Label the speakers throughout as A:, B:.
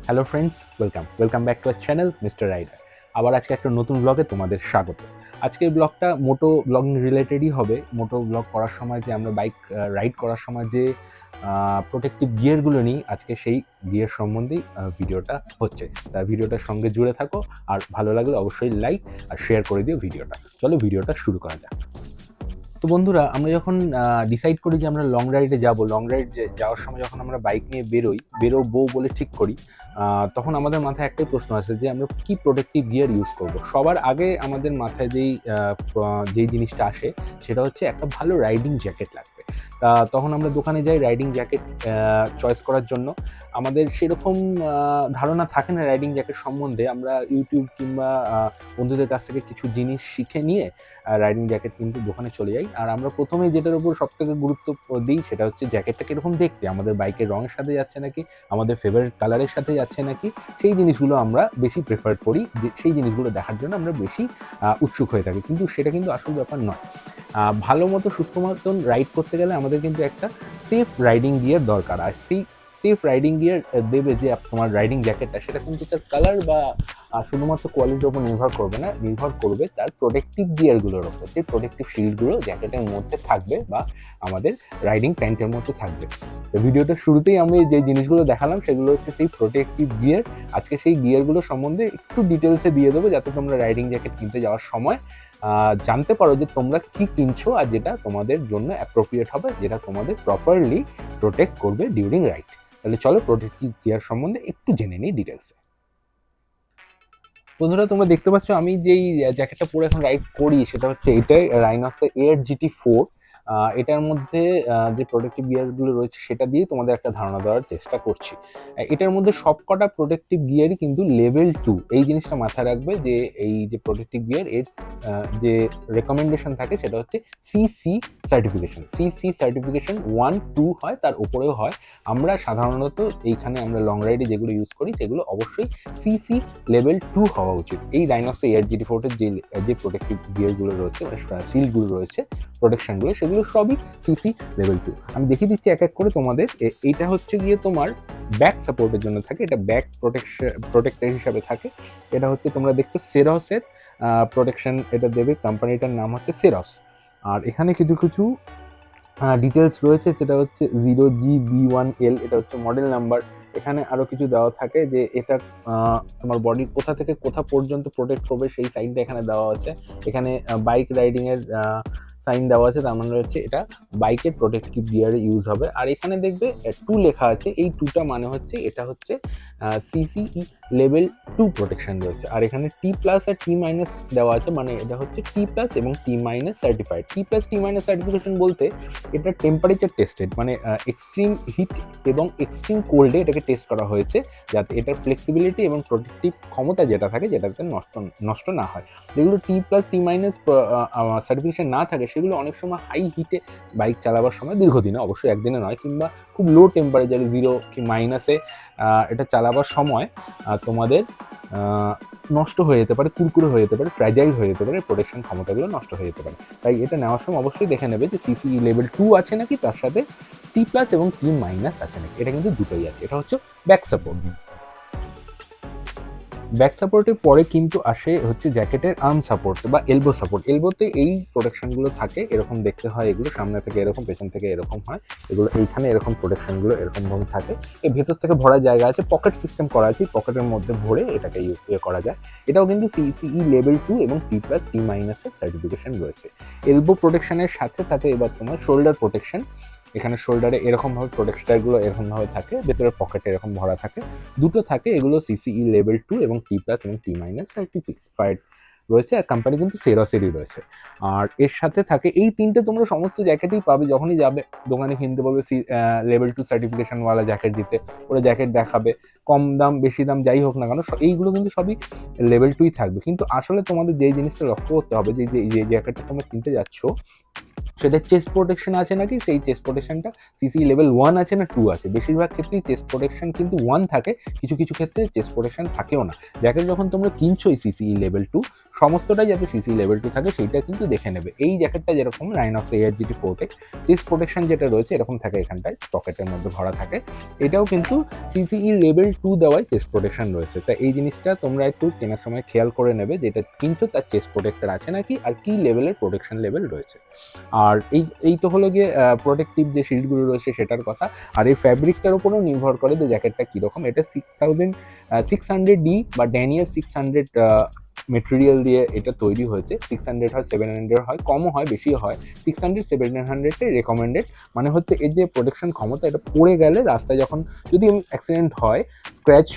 A: Hello friends, welcome back to our channel Mister Rider. আবার আজকে একটা নতুন ব্লগে তোমাদের স্বাগত। আজকের ব্লগটা মোটো ব্লগিং রিলেটেডই হবে। মোটো ব্লগ করার সময় যে আমরা বাইক রাইড করার সময় যে প্রোটেক্টিভ গিয়ারগুলো নিই, আজকে সেই গিয়ার সম্বন্ধেই ভিডিওটা হচ্ছে। তা ভিডিওটার সঙ্গে জুড়ে থাকো, আর ভালো লাগলে অবশ্যই লাইক আর শেয়ার করে দিও ভিডিওটা। চলো ভিডিওটা শুরু করা যাক। তো বন্ধুরা, আমরা যখন ডিসাইড করি যে আমরা লং রাইডে যাব, লং রাইড যাওয়ার সময় যখন আমরা বাইক নিয়ে বেরোবো বলে ঠিক করি, তখন আমাদের মাথায় একটাই প্রশ্ন আছে যে আমরা কি প্রোটেক্টিভ গিয়ার ইউজ করব। সবার আগে আমাদের মাথায় যেই জিনিসটা আসে সেটা হচ্ছে একটা ভালো রাইডিং জ্যাকেট লাগবে। তা তখন আমরা দোকানে যাই রাইডিং জ্যাকেট চয়েস করার জন্য। আমাদের সেরকম ধারণা থাকে না রাইডিং জ্যাকেট সম্বন্ধে। আমরা ইউটিউব কিংবা বন্ধুদের কাছ থেকে কিছু জিনিস শিখে নিয়ে রাইডিং জ্যাকেট কিন্তু দোকানে চলে যাই। আর আমরা প্রথমেই যেটার উপর সবথেকে গুরুত্ব দিই সেটা হচ্ছে জ্যাকেটটা কীরকম দেখতে, আমাদের বাইকের রঙের সাথে যাচ্ছে নাকি, আমাদের ফেভারিট কালারের সাথে যাচ্ছে নাকি, সেই জিনিসগুলো আমরা বেশি প্রেফার করি। যে সেই জিনিসগুলো দেখার জন্য আমরা বেশি উৎসুক হয়ে থাকি, কিন্তু সেটা কিন্তু আসল ব্যাপার নয়। ভালো মতো সুস্থ মতন রাইড করতে গেলে আমাদের কিন্তু একটা সেফ রাইডিং গিয়ার দরকার। আর সেই সেফ রাইডিং গিয়ার দেবে যে তোমার রাইডিং জ্যাকেটটা, সেটা কিন্তু তার কালার বা শুধুমাত্র কোয়ালিটির উপর নির্ভর করবে না, নির্ভর করবে তার প্রোটেক্টিভ গিয়ারগুলোর ওপর। সেই প্রোটেক্টিভ শিল্ডগুলো জ্যাকেটের মধ্যে থাকবে বা আমাদের রাইডিং প্যান্টের মধ্যে থাকবে। তো ভিডিওটার শুরুতেই আমি যে জিনিসগুলো দেখালাম সেগুলো হচ্ছে সেই প্রোটেক্টিভ গিয়ার। আজকে সেই গিয়ারগুলো সম্বন্ধে একটু ডিটেলসে দিয়ে দেবো, যাতে তোমরা রাইডিং জ্যাকেট কিনতে যাওয়ার সময় জানতে পারো যে তোমরা কি কিনছো আর যেটা তোমাদের জন্য অ্যাপ্রোপ্রিয়েট হবে, যেটা তোমাদের প্রপারলি প্রোটেক্ট করবে ডিউরিং রাইড। তাহলে চলো প্রোটেক্টিভ গিয়ার সম্বন্ধে একটু জেনে নিই ডিটেলসে। বন্ধুরা, তোমরা দেখতে পাচ্ছ আমি যেই জ্যাকেটটা পরে এখন রাইড করি সেটা হচ্ছে এটাই, রাইনক্সের এয়ার GT4। এটার মধ্যে যে প্রোটেক্টিভ গিয়ারগুলো রয়েছে সেটা দিয়ে তোমাদের একটা ধারণা দেওয়ার চেষ্টা করছি। এটার মধ্যে সবকটা প্রোটেক্টিভ গিয়ারই কিন্তু লেভেল 2। এই জিনিসটা মাথায় রাখবে যে এই যে প্রোটেক্টিভ গিয়ার এর যে রেকমেন্ডেশন থাকে সেটা হচ্ছে CC সার্টিফিকেশন। CC সার্টিফিকেশন 1-2 হয়, তার উপরেও হয়। আমরা সাধারণত এইখানে আমরা লং রাইডে যেগুলো ইউজ করি সেগুলো অবশ্যই CC লেভেল 2 হওয়া উচিত। এই ডাইনক্সের এয়ার GT4 এর যে প্রোটেক্টিভ গিয়ারগুলো রয়েছে, মানে শিল্ডগুলো রয়েছে, প্রোটেকশনগুলো, সেগুলো সবই CC লেভেল 2। আমি দেখিয়ে দিচ্ছি এক এক করে তোমাদের। এইটা হচ্ছে গিয়ে তোমার ব্যাক সাপোর্টের জন্য থাকে, এটা ব্যাক প্রোটেক্টর হিসাবে থাকে। এটা হচ্ছে তোমরা দেখছো সেরসের প্রোটেকশন, এটা দেবে, কোম্পানিটার নাম হচ্ছে সেরস। আর এখানে কিছু কিছু ডিটেলস রয়েছে, সেটা হচ্ছে 0GB1L, এটা হচ্ছে মডেল নাম্বার। এখানে আরও কিছু দেওয়া থাকে যে এটা তোমার বডির কোথা থেকে কোথা পর্যন্ত প্রোটেক্ট করবে, সেই সাইনটা এখানে দেওয়া আছে। এখানে বাইক রাইডিংয়ের সাইন দেওয়া আছে, তার মানে হচ্ছে এটা বাইকের প্রোটেক্টিভ গিয়ারে ইউজ হবে। আর এখানে দেখবে 2 লেখা আছে, এই 2টা মানে হচ্ছে এটা হচ্ছে CCE লেভেল 2 প্রোটেকশন রয়েছে। আর এখানে T+ আর T- দেওয়া আছে, মানে এটা হচ্ছে T+ এবং T- certified. T+ T- certification বলতে এটা টেম্পারেচার টেস্টেড, মানে এক্সট্রিম হিট এবং এক্সট্রিম কোল্ডে এটাকে টেস্ট করা হয়েছে, যাতে এটার ফ্লেক্সিবিলিটি এবং প্রোটেক্টিভ ক্ষমতা যেটা থাকে যেটাতে নষ্ট না হয়। যেগুলো T+ T- সার্টিফিকেশন না থাকে সেগুলো অনেক সময় হাই হিটে বাইক চালাবার সময়, দীর্ঘদিনে, অবশ্যই একদিনে নয়, কিংবা খুব লো টেম্পারেচারে 0 কি মাইনাসে এটা চালাবার সময় তোমাদের নষ্ট হয়ে যেতে পারে, কুরকুরে হয়ে যেতে পারে, ফ্র্যাজাইল হয়ে যেতে পারে, প্রোটেকশন ক্ষমতাগুলো নষ্ট হয়ে যেতে পারে। তাই এটা নেওয়ার সময় অবশ্যই দেখে নেবে যে CCE লেভেল 2 আছে নাকি, তার সাথে T+ এবং T- আছে নাকি। এটা কিন্তু দুটোই আছে। এটা হচ্ছে ব্যাক সাপোর্ট। ব্যাক সাপোর্টের পরে কিন্তু আসে হচ্ছে জ্যাকেটের আর্ম সাপোর্ট বা এলবো সাপোর্ট। এলবোতে এই প্রোটেকশনগুলো থাকে, এরকম দেখতে হয় এগুলো, সামনে থেকে এরকম, পেছন থেকে এরকম হয় এগুলো। এইখানে এরকম প্রোটেকশনগুলো এরকমভাবে থাকে। এর ভেতর থেকে ভরার জায়গা আছে, পকেট সিস্টেম করা আছে, পকেটের মধ্যে ভরে এটাকে ইয়ে করা যায়। এটাও কিন্তু CCE লেভেল 2 এবং T+ T- এর সার্টিফিকেশন রয়েছে। এলবো প্রোটেকশনের সাথে থাকে এবার তোমার শোল্ডার প্রোটেকশন। এখানে শোল্ডারে এরকমভাবে প্রোটেক্টরগুলো এরকমভাবে থাকে, ভেতরে পকেটে এরকম ভরা থাকে, দুটো থাকে। এগুলো CCE লেভেল 2 এবং T+ এবং T- সার্টিফাইড রয়েছে। আর কোম্পানি কিন্তু সেরসেরই রয়েছে। আর এর সাথে থাকে এই তিনটে, তোমরা সমস্ত জ্যাকেটেই পাবে। যখনই যাবে দোকানে কিনতে বলবে লেভেল 2 সার্টিফিকেশনওয়ালা জ্যাকেট দিতে, ওরা জ্যাকেট দেখাবে, কম দাম বেশি দাম যাই হোক না কেন, এইগুলো কিন্তু সবই লেভেল 2ই থাকবে। কিন্তু আসলে তোমাদের যেই জিনিসটা লক্ষ্য করতে হবে, যে জ্যাকেটটা তোমরা কিনতে যাচ্ছ সেটা চেস্ট প্রোটেকশন আছে নাকি, সেই চেস্ট প্রোটেকশনটা সিসি লেভেল 1 আছে না 2 আছে। বেশিরভাগ ক্ষেত্রেই চেস্ট প্রোটেকশন কিন্তু 1 থাকে, কিছু কিছু ক্ষেত্রে চেস্ট প্রোটেকশন থাকেও না। জ্যাকেট যখন তোমরা কিনছো এই সিসি লেভেল 2, সমস্তটাই যাতে সিসি লেভেল 2 থাকে সেইটা কিন্তু দেখে নেবে। এই জ্যাকেটটা যেরকম রাইনক্স ARGT 4 চেস্ট প্রোটেকশন যেটা রয়েছে এরকম থাকে, এখানটায় পকেটের মধ্যে ভরা থাকে। এটাও কিন্তু সিসিই লেভেল 2 দেওয়ায় চেস্ট প্রোটেকশন রয়েছে। তাই এই জিনিসটা তোমরা একটু কেনার সময় খেয়াল করে নেবে, যেটা কিনছো তার চেস্ট প্রোটেক্টর আছে নাকি আর কি লেভেলের প্রোটেকশন লেভেল রয়েছে। আর এই তো হলো গিয়ে প্রোটেক্টিভ যে শিল্ডগুলো রয়েছে সেটার কথা। আর এই ফ্যাব্রিকটার উপরেও নির্ভর করে যে জ্যাকেটটা কীরকম। এটা 6600D বা ড্যানিয়ার 600 মেটেরিয়াল দিয়ে এটা তৈরি হয়েছে। 600 হয়, 700 হয়, কমও হয়, বেশিও হয়। 600-700 রেকমেন্ডেড। মানে হচ্ছে এর যে প্রোটেকশন ক্ষমতা, এটা পড়ে গেলে রাস্তায় যখন যদি অ্যাক্সিডেন্ট হয়, স্ক্র্যাচ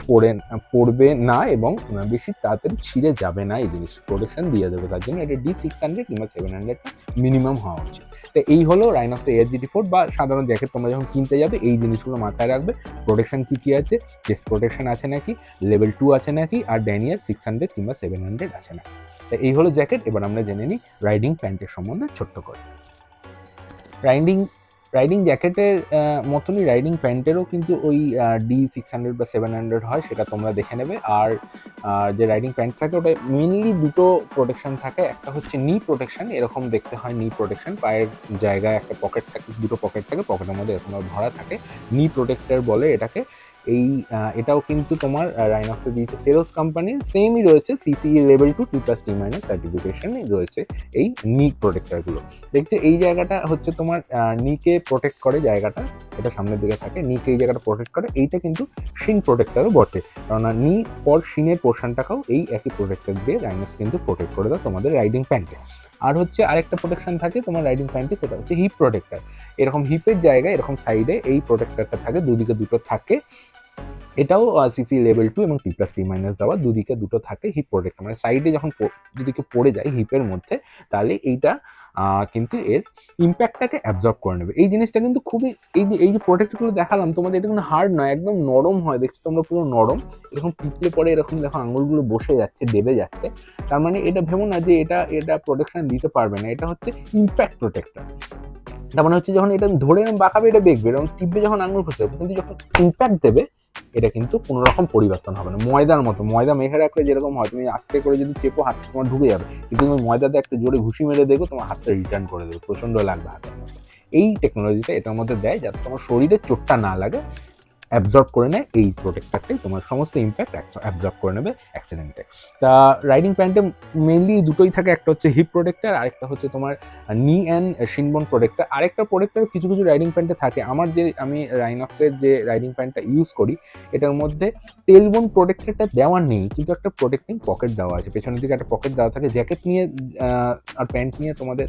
A: পড়বে না এবং বেশি তাড়াতাড়ি ছিঁড়ে যাবে না। এই জিনিস প্রোটেকশন দিয়ে দেবে, তার জন্য এটা D600 কিংবা 700 মিনিমাম হওয়া উচিত। তো এই হলো রাইনক্স ARGT 4 বা সাধারণ জ্যাকেট তোমরা যখন কিনতে যাবে এই জিনিসগুলো মাথায় রাখবে। প্রোটেকশন কী আছে, চেস্ট প্রোটেকশন আছে নাকি, লেভেল 2 আছে নাকি, আর ড্যানিয়ার 600 কিংবা 700 আছে নাকি। তো এই হলো জ্যাকেট। এবার আমরা জেনে নিই রাইডিং প্যান্টের সম্বন্ধে ছোট্ট করে। রাইডিং জ্যাকেটের মতনই রাইডিং প্যান্টেরও কিন্তু ওই D600 বা 700 হয়, সেটা তোমরা দেখে নেবে। আর যে রাইডিং প্যান্ট থাকে ওটা মেনলি দুটো প্রোটেকশন থাকে। একটা হচ্ছে নি প্রোটেকশন, এরকম দেখতে হয় নি প্রোটেকশন, পায়ের জায়গায় একটা পকেট থাকে, দুটো পকেট থাকে, পকেটের মধ্যে এরকমভাবে ভরা থাকে, নি প্রোটেক্টর বলে এটাকে। এটাও কিন্তু তোমার রাইনক্সে দিয়েছে সেরোস কোম্পানির, সেমই রয়েছে, সিসিই লেভেল 2 T+T- সার্টিফিকেশনই রয়েছে এই নি প্রোটেক্টরগুলো। দেখছো এই জায়গাটা হচ্ছে তোমার নিকে প্রোটেক্ট করে জায়গাটা, এটা সামনের দিকে থাকে, নিকে এই জায়গাটা প্রোটেক্ট করে। এইটা কিন্তু শিন প্রোটেক্টরও বটে, কেননা নি পর শিনের পোর্শনটাকেও এই একই প্রোটেক্টর দিয়ে রাইনক্স কিন্তু প্রোটেক্ট করে দেয় তোমাদের রাইডিং প্যান্টে। আর হচ্ছে আরেকটা প্রোটেকশন থাকে তোমার রাইডিং প্যান্টে, সেটা হচ্ছে হিপ প্রোটেক্টর। এরকম হিপের জায়গায় এরকম সাইডে এই প্রোটেক্টরটা থাকে, দুদিকে দুটো থাকে। এটাও সিসি লেভেল 2 এবং T+T- দেওয়া, দুদিকে দুটো থাকে হিপ প্রোটেক্টর। মানে সাইডে যখন যদি কেউ পড়ে যায় হিপের মধ্যে, তাহলে এইটা কিন্তু এর ইম্প্যাক্টটাকে অ্যাবজর্ব করে নেবে। এই জিনিসটা কিন্তু খুবই, এই যে প্রোটেক্টরগুলো দেখালাম তোমাদের, এটা কিন্তু হার্ড নয়, একদম নরম হয়। দেখছো তোমরা পুরো নরম, এরকম পিছলে পরে এরকম দেখো আঙুলগুলো বসে যাচ্ছে, দেবে যাচ্ছে। তার মানে এটা ভেবো না যে এটা প্রোটেকশন দিতে পারবে না, এটা হচ্ছে ইম্প্যাক্ট প্রোটেক্টর। তার মানে হচ্ছে যখন এটা ধরে বাঁকাবে এটা দেখবে, এবং টিপবে যখন আঙুল ঘষে যাবে, কিন্তু যখন ইম্প্যাক্ট দেবে এটা কিন্তু কোনো রকম পরিবর্তন হবে না। ময়দার মতো, ময়দা মেখে রাখলে যেরকম হয়, তুমি আস্তে করে যদি চেপো হাত তোমার ঢুকে যাবে, কিন্তু তুমি ময়দাতে একটা জোরে ঘুষি মেরে দেখো তোমার হাতটা রিটার্ন করে দেবে, প্রচণ্ড লাগবে হাতের মধ্যে। এই টেকনোলজিটা এটার মধ্যে দেয় যাতে তোমার শরীরে চোটটা না লাগে, অ্যাবজর্ব করে নেয় এই প্রোটেক্টরটাই, তোমার সমস্ত ইম্প্যাক্ট অ্যাবজর্ব করে নেবে অ্যাক্সিডেন্টে। তা রাইডিং প্যান্টে মেনলি দুটোই থাকে, একটা হচ্ছে হিপ প্রোটেক্টর, আরেকটা হচ্ছে তোমার নি অ্যান্ড শিনবোন প্রোটেক্টর। আরেকটা প্রোটেক্টর কিছু কিছু রাইডিং প্যান্টে থাকে। আমি রাইনক্সের যে রাইডিং প্যান্টটা ইউজ করি এটার মধ্যে টেলবোন প্রোটেক্টরটা দেওয়া নেই, কিন্তু একটা প্রোটেক্টিং পকেট দেওয়া আছে, পেছনের দিকে একটা পকেট দেওয়া থাকে। জ্যাকেট নিয়ে আর প্যান্ট নিয়ে তোমাদের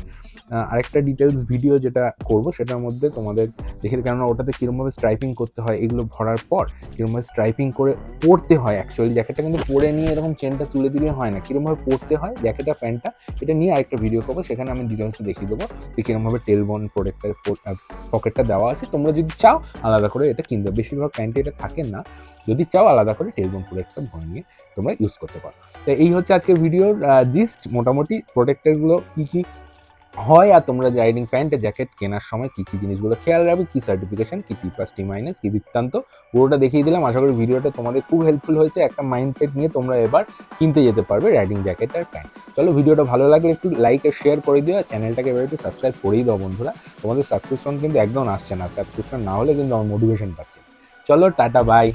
A: আরেকটা ডিটেলস ভিডিও যেটা করবো সেটার মধ্যে তোমাদের দেখে, কেননা ওটাতে কীরকমভাবে স্ট্রাইপিং করতে হয়, এগুলো ভরার পর কীরকমভাবে স্ট্রাইপিং করে পরতে হয়। অ্যাকচুয়ালি জ্যাকেটটা কিন্তু পরে নিয়ে এরকম চেনটা তুলে দিলে হয় না, কীরকমভাবে পরতে হয় জ্যাকেটটা প্যান্টটা, এটা নিয়ে আরেকটা ভিডিও করবো, সেখানে আমি ডিটেলসে দেখিয়ে দেবো যে কীরকমভাবে টেলবোন প্রোটেক্টর পকেটটা দেওয়া আছে। তোমরা যদি চাও আলাদা করে এটা কিনবে, বেশিরভাগ প্যান্টে এটা থাকে না, যদি চাও আলাদা করে টেলবোন প্রোটেক্টর ভরে নিয়ে তোমরা ইউজ করতে পারো। তো এই হচ্ছে আজকের ভিডিওর জিস্ট, মোটামুটি প্রোটেক্টরগুলো কী কী হয়, আর তোমরা রাইডিং প্যান্ট জ্যাকেট কেনার সময় কী কী জিনিসগুলো খেয়াল রাখবে, কী সার্টিফিকেশন, কী T+T- কী বৃত্তান্ত, পুরোটা দেখিয়ে দিলাম। আশা করি ভিডিওটা তোমাদের খুব হেল্পফুল হয়েছে, একটা মাইন্ডসেট নিয়ে তোমরা এবার কিনতে যেতে পারবে রাইডিং জ্যাকেট আর প্যান্ট। চলো, ভিডিওটা ভালো লাগলে একটু লাইক আর শেয়ার করে দিও, আর চ্যানেলটাকে এবার একটু সাবস্ক্রাইব করেই দাও বন্ধুরা। তোমাদের সাবস্ক্রিপশন কিন্তু একদম আসছে না, সাবস্ক্রিপশন না হলে কিন্তু আমার মোটিভেশন পাচ্ছে। চলো, টাটা, বাই।